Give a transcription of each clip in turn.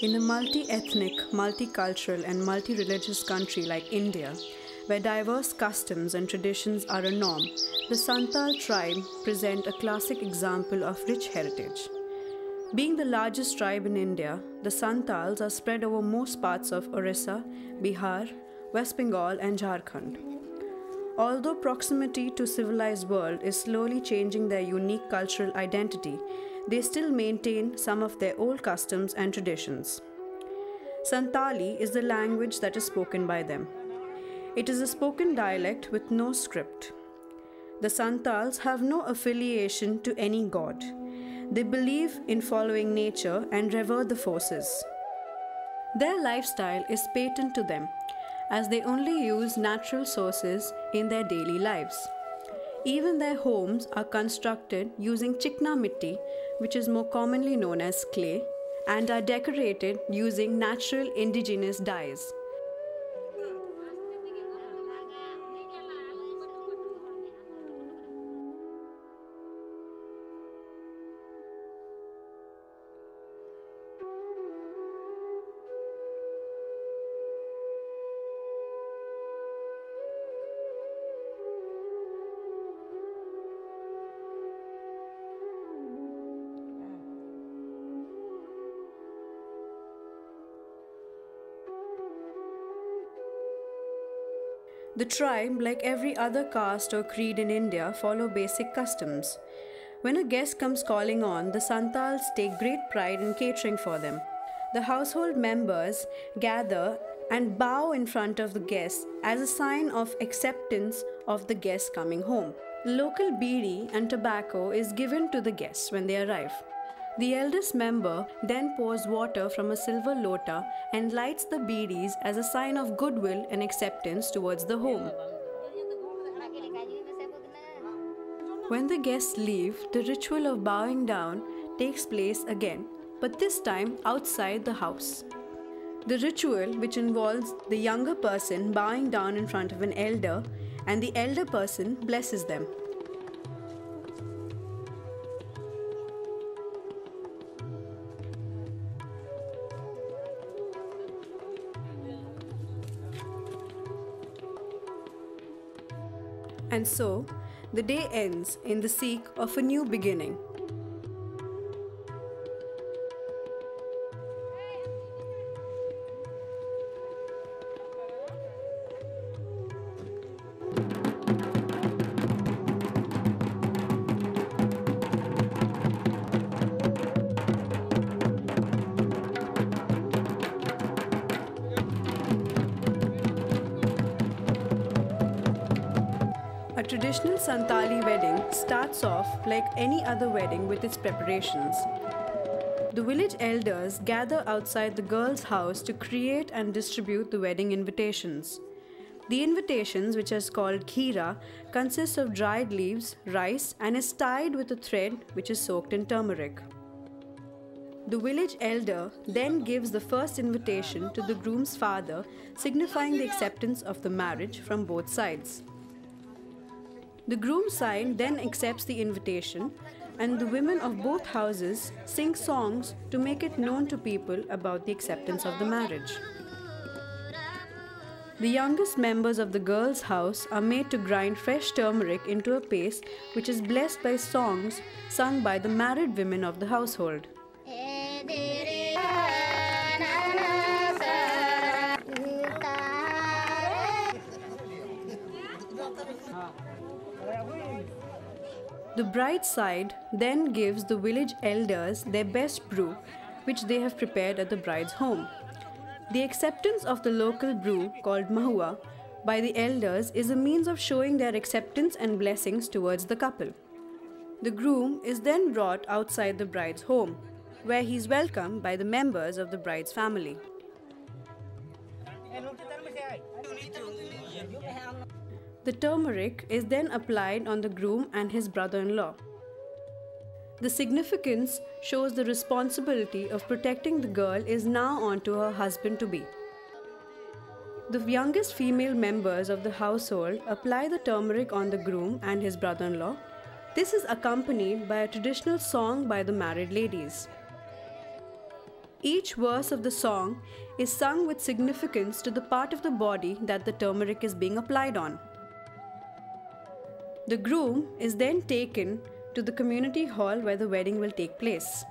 In a multi-ethnic, multicultural and multi-religious country like India, where diverse customs and traditions are a norm, the Santhal tribe present a classic example of rich heritage. Being the largest tribe in India, the Santals are spread over most parts of Orissa, Bihar, West Bengal and Jharkhand. Although proximity to civilized world is slowly changing their unique cultural identity, they still maintain some of their old customs and traditions. Santali is the language that is spoken by them. It is a spoken dialect with no script. The Santals have no affiliation to any god. They believe in following nature and revere the forces. Their lifestyle is patent to them, as they only use natural sources in their daily lives. Even their homes are constructed using chikna mitti, which is more commonly known as clay, and are decorated using natural indigenous dyes. The tribe, like every other caste or creed in India, follow basic customs. When a guest comes calling on, the Santals take great pride in catering for them. The household members gather and bow in front of the guests as a sign of acceptance of the guests coming home. Local bidi and tobacco is given to the guests when they arrive. The eldest member then pours water from a silver lota and lights the bidis as a sign of goodwill and acceptance towards the home. When the guests leave, the ritual of bowing down takes place again, but this time outside the house. The ritual, which involves the younger person bowing down in front of an elder, and the elder person blesses them. And so, the day ends in the seek of a new beginning. A traditional Santali wedding starts off like any other wedding with its preparations. The village elders gather outside the girl's house to create and distribute the wedding invitations. The invitations, which is called khira, consists of dried leaves, rice, and is tied with a thread which is soaked in turmeric. The village elder then gives the first invitation to the groom's father, signifying the acceptance of the marriage from both sides. The groom's side then accepts the invitation, and the women of both houses sing songs to make it known to people about the acceptance of the marriage. The youngest members of the girl's house are made to grind fresh turmeric into a paste which is blessed by songs sung by the married women of the household. The bride's side then gives the village elders their best brew, which they have prepared at the bride's home. The acceptance of the local brew, called mahua, by the elders is a means of showing their acceptance and blessings towards the couple. The groom is then brought outside the bride's home, where he is welcomed by the members of the bride's family. The turmeric is then applied on the groom and his brother-in-law. The significance shows the responsibility of protecting the girl is now onto her husband-to-be. The youngest female members of the household apply the turmeric on the groom and his brother-in-law. This is accompanied by a traditional song by the married ladies. Each verse of the song is sung with significance to the part of the body that the turmeric is being applied on. The groom is then taken to the community hall where the wedding will take place.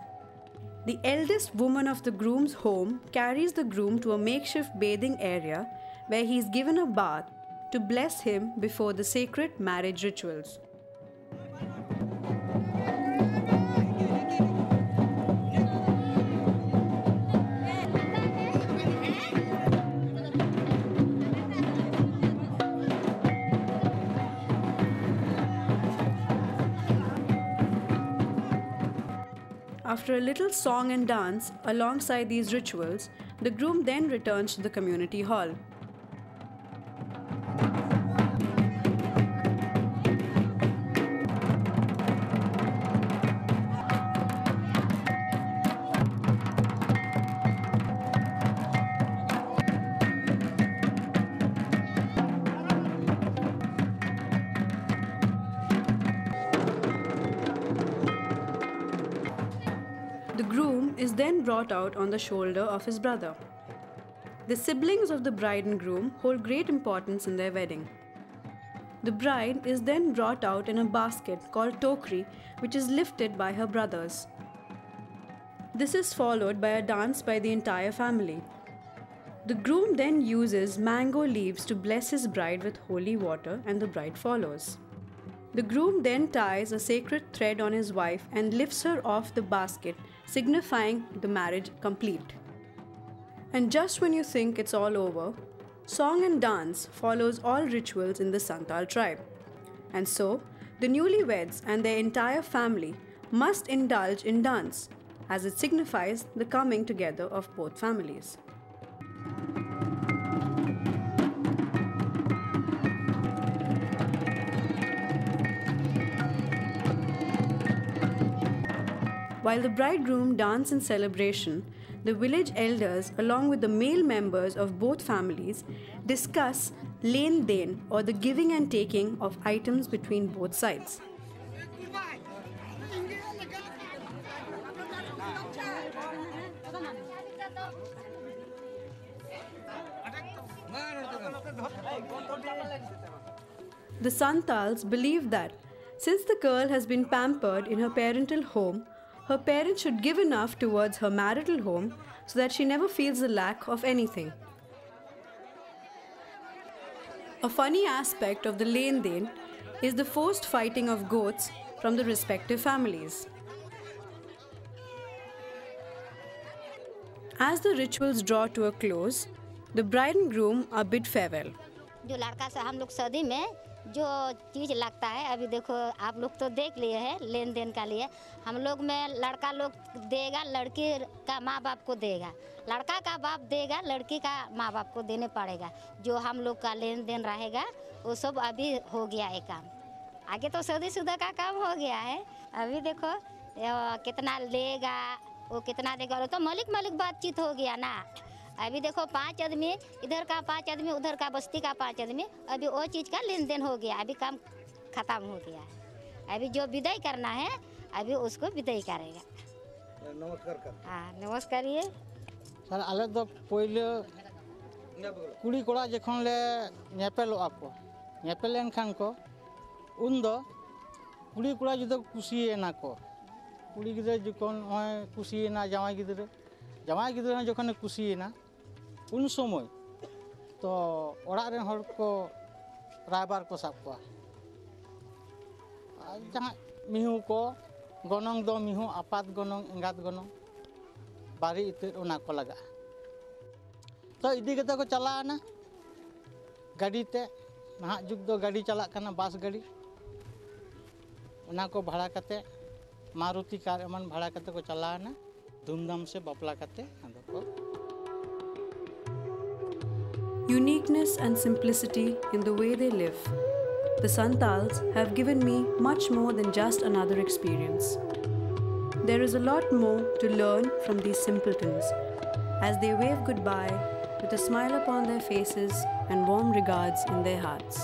The eldest woman of the groom's home carries the groom to a makeshift bathing area where he is given a bath to bless him before the sacred marriage rituals. After a little song and dance alongside these rituals, the groom then returns to the community hall. The groom is then brought out on the shoulder of his brother. The siblings of the bride and groom hold great importance in their wedding. The bride is then brought out in a basket called tokri, which is lifted by her brothers. This is followed by a dance by the entire family. The groom then uses mango leaves to bless his bride with holy water, and the bride follows. The groom then ties a sacred thread on his wife and lifts her off the basket, signifying the marriage complete. And just when you think it's all over, song and dance follows all rituals in the Santhal tribe. And so, the newlyweds and their entire family must indulge in dance, as it signifies the coming together of both families. While the bridegroom dance in celebration, the village elders, along with the male members of both families, discuss len den, or the giving and taking of items between both sides. The Santals believe that since the girl has been pampered in her parental home, her parents should give enough towards her marital home so that she never feels the lack of anything. A funny aspect of the len den is the forced fighting of goats from the respective families. As the rituals draw to a close, the bride and groom are bid farewell. जो लड़का से हम लोग शादी में जो चीज़ लगता है, अभी देखो आप लोग तो देख लिए हैं लेन देन का लिए। हम लोग में लड़का लोग देगा, लड़की का माँ बाप को देगा, लड़का का बाप देगा, लड़की का माँ बाप को देने पड़ेगा। जो हम लोग का लेन देन रहेगा वो सब अभी हो गया है काम। आगे तो शादीशुदा का काम हो गया है। अभी देखो कितना लेगा, वो कितना देगा, वो तो मलिक बातचीत हो गया ना। अभी देखो 5 आदमी इधर का, 5 आदमी उधर का, बस्ती का 5 आदमी, अभी वो चीज़ का लेन देन हो गया, अभी काम खत्म हो गया है। अभी जो विदाई करना है अभी उसको विदाई करेगा। नमस्कार कर। हाँ नमस्कार। ये सर आले दो पहले कुड़ी कोड़ा जखन ले नेपेलोआ को नेपेलेन खान को उन दो कुड़ी कोड़ा जो कुसिए ना को कुड़ी गिदरे जखन कुसिए ना जामाई गिदरे जखन कुसिए ना उन समय तो ओड़ा रे हर को रायबार को साब को जहाँ मिहू को गनंग दो मिहू आपात गनंग एंगात गनंग बारी इतर उना को लगा तो इदी कते को चला ना गाड़ी ते नहा जुग दो गाड़ी चला करना बस गाड़ी उना को भाड़ा कते मारुति कार एमन भाड़ा कते को चला ना धूमधाम से बपला कते आदो को। Uniqueness and simplicity in the way they live. The Santals have given me much more than just another experience. There is a lot more to learn from these simpletons as they wave goodbye with a smile upon their faces and warm regards in their hearts.